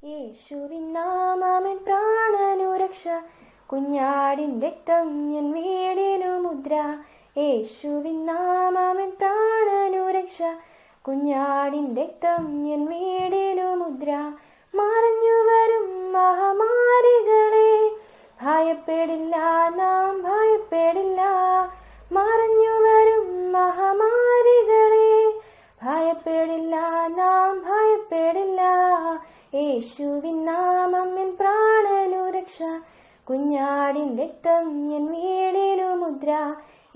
യേശുവിൻ നാമമെൻ പ്രാണനു രക്ഷ, കുഞ്ഞാടിൻ രക്തം എൻ വീടിനു മുദ്ര. യേശുവിൻ നാമമെൻ പ്രാണനു രക്ഷ, കുഞ്ഞാടിൻ രക്തം എൻ വീടിനു മുദ്ര. മറഞ്ഞു വരും മഹാമാരികളെ ഭയപ്പെടില്ല, നാം ഭയപ്പെടില്ല. മറഞ്ഞു വരും മഹാമാരികളെ ഭയപ്പെടില്ല, നാം ഭയപ്പെടില്ല. യേശുവിൻ നാമം എൻ പ്രാണനു രക്ഷ, കുഞ്ഞാടിൻ രക്തം എൻ വീടിനു മുദ്ര.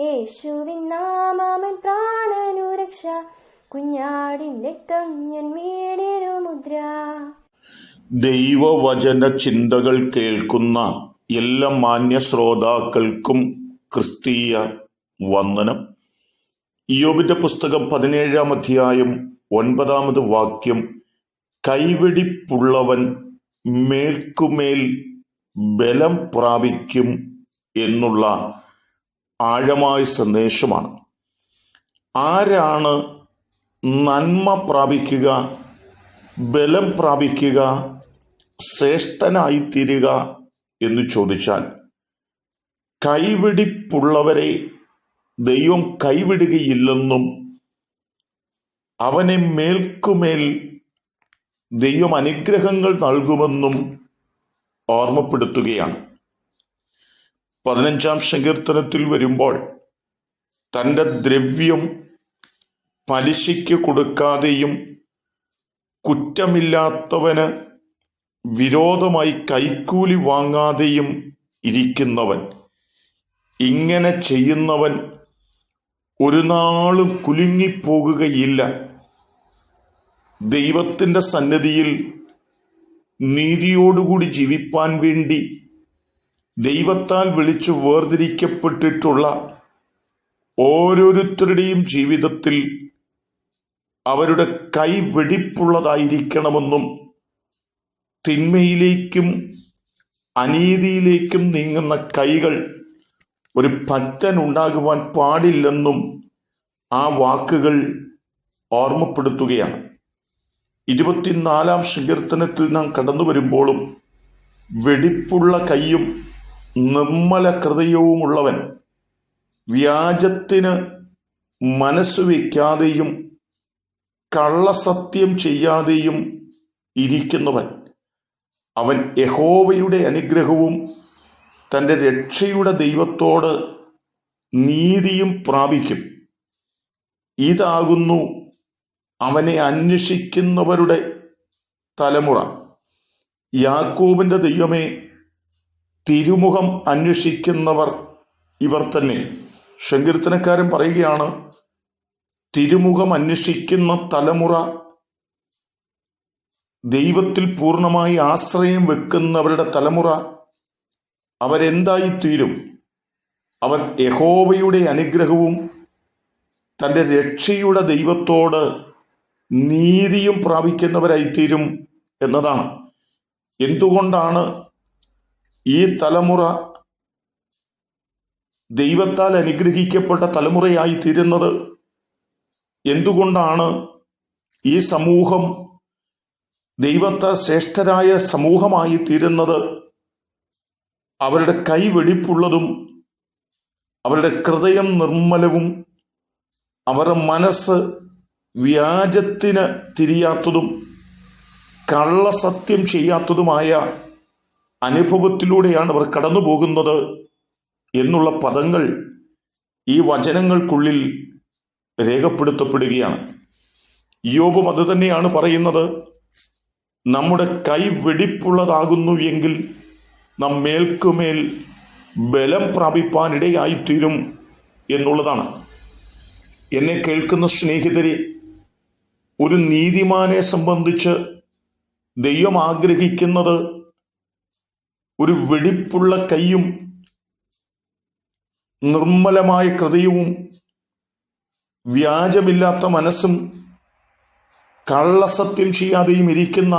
യേശുവിൻ നാമം എൻ പ്രാണനു രക്ഷ, കുഞ്ഞാടിൻ രക്തം എൻ വീടിനു മുദ്ര. ദൈവവചന ചിന്തകൾ കേൾക്കുന്ന എല്ലാ മാന്യ ശ്രോതാക്കൾക്കും ക്രിസ്തീയ വന്ദനം. ഇയ്യോബിന്റെ പുസ്തകം 17-ാം അധ്യായം 9-ാമത് വാക്യം, കൈവെടിപ്പുള്ളവൻ മേൽക്കുമേൽ ബലം പ്രാപിക്കും എന്നുള്ള ആഴമായ സന്ദേശമാണ്. ആരാണ് നന്മ പ്രാപിക്കുക, ബലം പ്രാപിക്കുക, ശ്രേഷ്ഠനായിത്തീരുക എന്ന് ചോദിച്ചാൽ, കൈവെടിപ്പുള്ളവരെ ദൈവം കൈവിടുകയില്ലെന്നും അവനെ മേൽക്കുമേൽ ദൈവം അനുഗ്രഹങ്ങൾ നൽകുമെന്നും ഓർമ്മപ്പെടുത്തുകയാണ്. 15-ാം സങ്കീർത്തനത്തിൽ വരുമ്പോൾ, തൻ്റെ ദ്രവ്യം പലിശയ്ക്ക് കൊടുക്കാതെയും കുറ്റമില്ലാത്തവന് വിരോധമായി കൈക്കൂലി വാങ്ങാതെയും ഇരിക്കുന്നവൻ, ഇങ്ങനെ ചെയ്യുന്നവൻ ഒരു നാളും കുലുങ്ങിപ്പോകുകയില്ല. ദൈവത്തിൻ്റെ സന്നിധിയിൽ നീതിയോടുകൂടി ജീവിപ്പാൻ വേണ്ടി ദൈവത്താൽ വിളിച്ചു വേർതിരിക്കപ്പെട്ടിട്ടുള്ള ഓരോരുത്തരുടെയും ജീവിതത്തിൽ അവരുടെ കൈ വെടിപ്പുള്ളതായിരിക്കണമെന്നും തിന്മയിലേക്കും അനീതിയിലേക്കും നീങ്ങുന്ന കൈകൾ ഒരു ഭക്തനുണ്ടാകുവാൻ പാടില്ലെന്നും ആ വാക്കുകൾ ഓർമ്മപ്പെടുത്തുകയാണ്. 24-ാം സങ്കീർത്തനത്തിൽ നാം കടന്നു വരുമ്പോഴും, വെടിപ്പുള്ള കൈയും നിർമ്മല ഹൃദയവുമുള്ളവൻ, വ്യാജത്തിന് മനസ്സു വയ്ക്കാതെയും കള്ളസത്യം ചെയ്യാതെയും ഇരിക്കുന്നവൻ, അവൻ യഹോവയുടെ അനുഗ്രഹവും തൻ്റെ രക്ഷയുടെ ദൈവത്തോട് നീതിയും പ്രാപിക്കും. ഇതാകുന്നു അവനെ അന്വേഷിക്കുന്നവരുടെ തലമുറ. യാക്കോബിന്റെ ദൈവമേ, തിരുമുഖം അന്വേഷിക്കുന്നവർ ഇവർ തന്നെ. സങ്കീർത്തനക്കാരൻ പറയുകയാണ്, തിരുമുഖം അന്വേഷിക്കുന്ന തലമുറ, ദൈവത്തിൽ പൂർണ്ണമായി ആശ്രയം വെക്കുന്നവരുടെ തലമുറ, അവരെന്തായിത്തീരും? അവർ യഹോവയുടെ അനുഗ്രഹവും തൻ്റെ രക്ഷയുടെ ദൈവത്തോട് നീതിയും പ്രാപിക്കുന്നവരായിത്തീരും എന്നതാണ്. എന്തുകൊണ്ടാണ് ഈ തലമുറ ദൈവത്താൽ അനുഗ്രഹിക്കപ്പെട്ട തലമുറയായി തീരുന്നത്? എന്തുകൊണ്ടാണ് ഈ സമൂഹം ദൈവത്താൽ ശ്രേഷ്ഠരായ സമൂഹമായി തീരുന്നത്? അവരുടെ കൈ വെടിപ്പുള്ളതും അവരുടെ ഹൃദയം നിർമ്മലവും അവരുടെ മനസ്സ് വ്യാജത്തിന് തിരിയാത്തതും കള്ളസത്യം ചെയ്യാത്തതുമായ അനുഭവത്തിലൂടെയാണ് അവർ കടന്നു പോകുന്നത് എന്നുള്ള പദങ്ങൾ ഈ വചനങ്ങൾക്കുള്ളിൽ രേഖപ്പെടുത്തപ്പെടുകയാണ്. ഇയ്യോബും അത് തന്നെയാണ് പറയുന്നത്. നമ്മുടെ കൈ വെടിപ്പുള്ളതാകുന്നു എങ്കിൽ നാം മേൽക്കുമേൽ ബലം പ്രാപിപ്പാനിടയായിത്തീരും എന്നുള്ളതാണ്. എന്നെ കേൾക്കുന്ന സ്നേഹിതരെ, ഒരു നീതിമാനെ സംബന്ധിച്ച് ദൈവം ആഗ്രഹിക്കുന്നത് ഒരു വെടിപ്പുള്ള കൈയും നിർമ്മലമായ ഹൃദയവും വ്യാജമില്ലാത്ത മനസ്സും കള്ളസത്യം ചെയ്യാതെയും ഇരിക്കുന്ന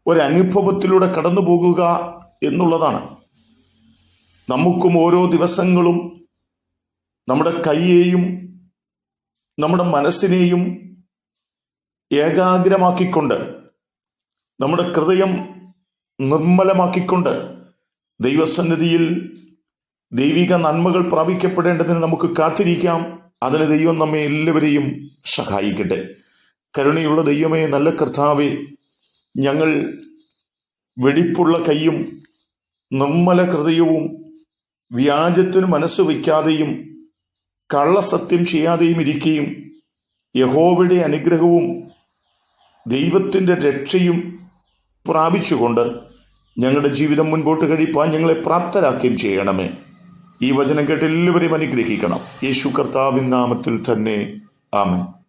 ഒരനുഭവത്തിലൂടെ കടന്നു പോകുക എന്നുള്ളതാണ്. നമുക്കും ഓരോ ദിവസങ്ങളും നമ്മുടെ കൈയെയും നമ്മുടെ മനസ്സിനെയും ഏകാഗ്രമാക്കിക്കൊണ്ട് നമ്മുടെ ഹൃദയം നിർമ്മലമാക്കിക്കൊണ്ട് ദൈവസന്നിധിയിൽ ദൈവിക നന്മകൾ പ്രാപിക്കപ്പെടേണ്ടതിന് നമുക്ക് കാത്തിരിക്കാം. അതിന് ദൈവം നമ്മെ എല്ലാവരെയും സഹായിക്കട്ടെ. കരുണയുള്ള ദൈവമേ, നല്ല കർത്താവേ, ഞങ്ങൾ വെടിപ്പുള്ള കൈയും നിർമ്മല ഹൃദയവും വ്യാജത്തിന് മനസ്സ് വയ്ക്കാതെയും കള്ളസത്യം ചെയ്യാതെയും ഇരിക്കുകയും യഹോവയുടെ അനുഗ്രഹവും ദൈവത്തിൻ്റെ രക്ഷയും പ്രാപിച്ചുകൊണ്ട് ഞങ്ങളുടെ ജീവിതം മുൻപോട്ട് കഴിപ്പാൻ ഞങ്ങളെ പ്രാപ്തരാക്കുകയും ചെയ്യണമേ. ഈ വചനം കേട്ട് എല്ലാവരെയും അനുഗ്രഹിക്കണം. യേശു കർത്താവിൻ നാമത്തിൽ തന്നെ. ആമേൻ.